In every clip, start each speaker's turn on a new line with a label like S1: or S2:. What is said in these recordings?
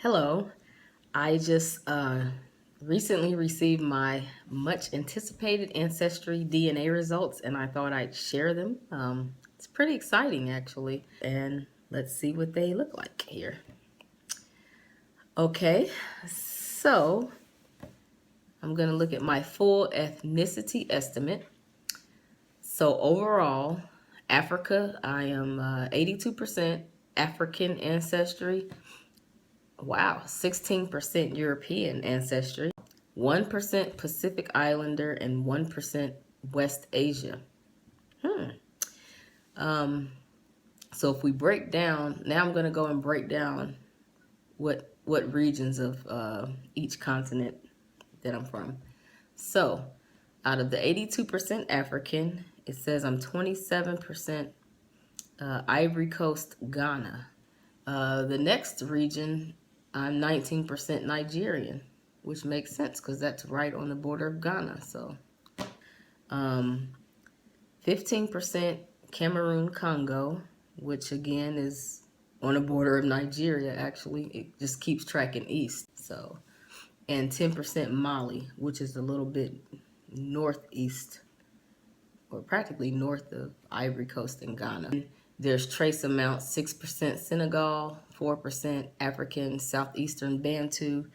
S1: Hello. I just recently received my much anticipated Ancestry DNA results, and I thought I'd share them. It's pretty exciting, actually. And let's see what they look like here. Okay, so I'm going to look at my full ethnicity estimate. So overall, Africa, I am 82% African ancestry. Wow, 16% European ancestry, 1% Pacific Islander, and 1% West Asia. So if we break down, now I'm going to go and break down what regions of each continent that I'm from. So out of the 82% African, it says I'm 27% Ivory Coast, Ghana. The next region, I'm 19% Nigerian, which makes sense because that's right on the border of Ghana. So 15% Cameroon, Congo, which again is on the border of Nigeria, actually. It just keeps tracking east. So, and 10% Mali, which is a little bit northeast, or practically north of Ivory Coast and Ghana. There's trace amounts, 6% Senegal, 4% African Southeastern Bantu,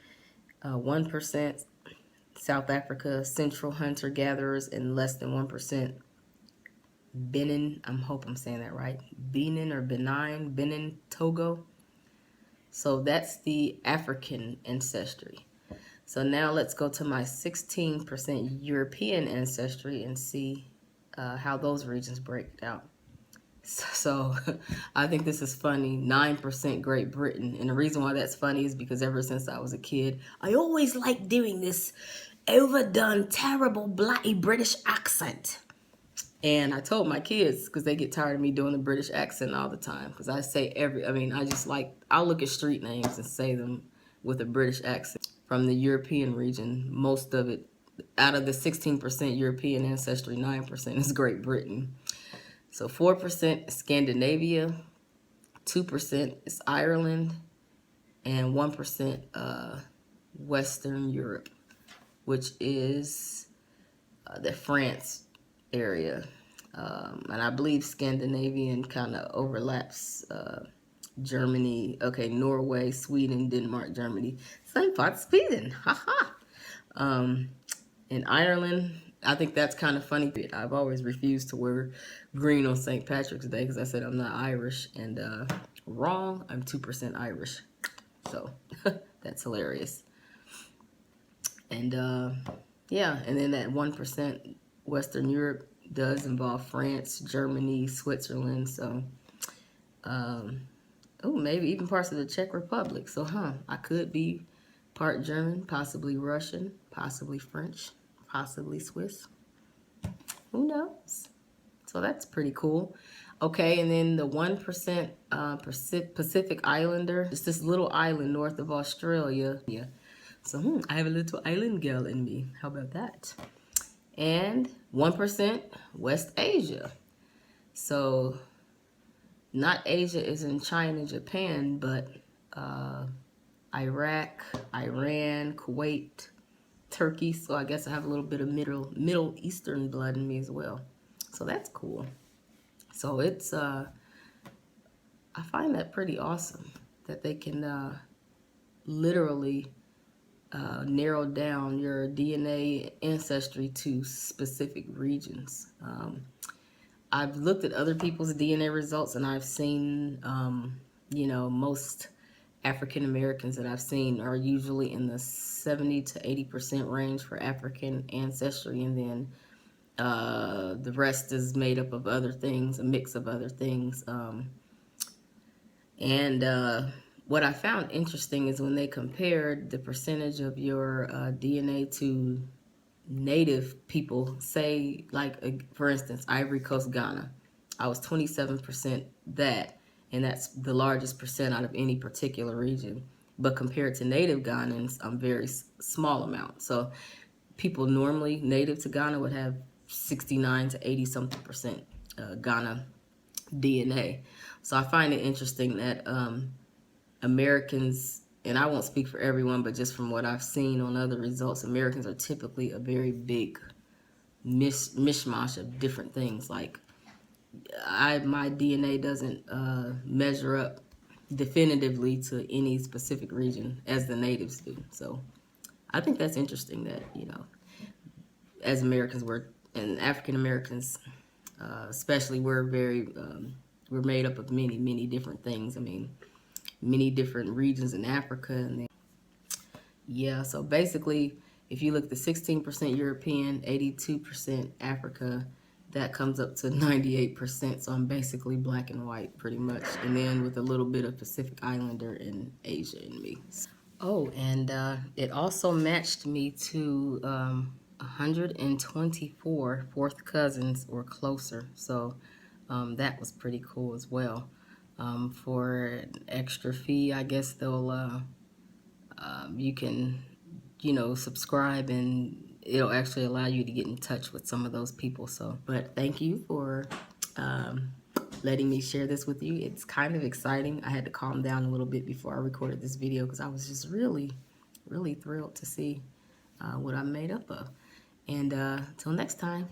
S1: 1% South Africa Central Hunter-Gatherers, and less than 1% Benin, I hope I'm saying that right, Benin, Togo. So that's the African ancestry. So now let's go to my 16% European ancestry and see how those regions break out. So I think this is funny. 9% Great Britain. And the reason why that's funny is because ever since I was a kid, I always liked doing this overdone, terrible, bloody British accent. And I told my kids, because they get tired of me doing the British accent all the time, because I say I'll look at street names and say them with a British accent. From the European region, most of it, out of the 16% European ancestry, 9% is Great Britain. So 4% is Scandinavia, 2% is Ireland, and 1% Western Europe, which is the France area. And I believe Scandinavian kind of overlaps Germany, Norway, Sweden, Denmark, Germany. Same part Sweden, haha. In Ireland, I think that's kind of funny. I've always refused to wear green on St. Patrick's Day because I said I'm not Irish, and wrong, I'm 2% Irish. So that's hilarious. And yeah, and then that 1% Western Europe does involve France, Germany, Switzerland. So, maybe even parts of the Czech Republic. So, I could be part German, possibly Russian, possibly French, possibly Swiss. Who knows? So that's pretty cool. Okay, and then the 1% Pacific Islander. It's this little island north of Australia. Yeah. So I have a little island girl in me. How about that? And 1% West Asia. So not Asia is in China, Japan, but Iraq, Iran, Kuwait, Turkey. So I guess I have a little bit of Middle Eastern blood in me as well. So that's cool. So it's I find that pretty awesome that they can literally narrow down your DNA ancestry to specific regions. I've looked at other people's DNA results, and I've seen, most African Americans that I've seen are usually in the 70 to 80% range for African ancestry, and then the rest is made up of other things, a mix of other things. What I found interesting is when they compared the percentage of your DNA to native people, say, for instance, Ivory Coast, Ghana. I was 27% that, and that's the largest percent out of any particular region. But compared to native Ghanans, I'm very small amount. So people normally native to Ghana would have 69 to 80 something percent Ghana DNA. So I find it interesting that Americans and I won't speak for everyone, but just from what I've seen on other results, Americans are typically a very big mishmash of different things. Like my DNA doesn't measure up definitively to any specific region as the natives do. So I think that's interesting that, you know, as Americans, and African Americans, especially, we're made up of many, many different things. I mean, many different regions in Africa. And then, yeah, so basically, if you look at the 16% European, 82% Africa, that comes up to 98%. So I'm basically black and white pretty much. And then with a little bit of Pacific Islander and Asia in me. Oh, and it also matched me to 124 fourth cousins or closer. So that was pretty cool as well. For an extra fee, I guess you can, you know, subscribe, and it'll actually allow you to get in touch with some of those people. So, but thank you for letting me share this with you. It's kind of exciting. I had to calm down a little bit before I recorded this video because I was just really, really thrilled to see what I'm made up of. And till next time.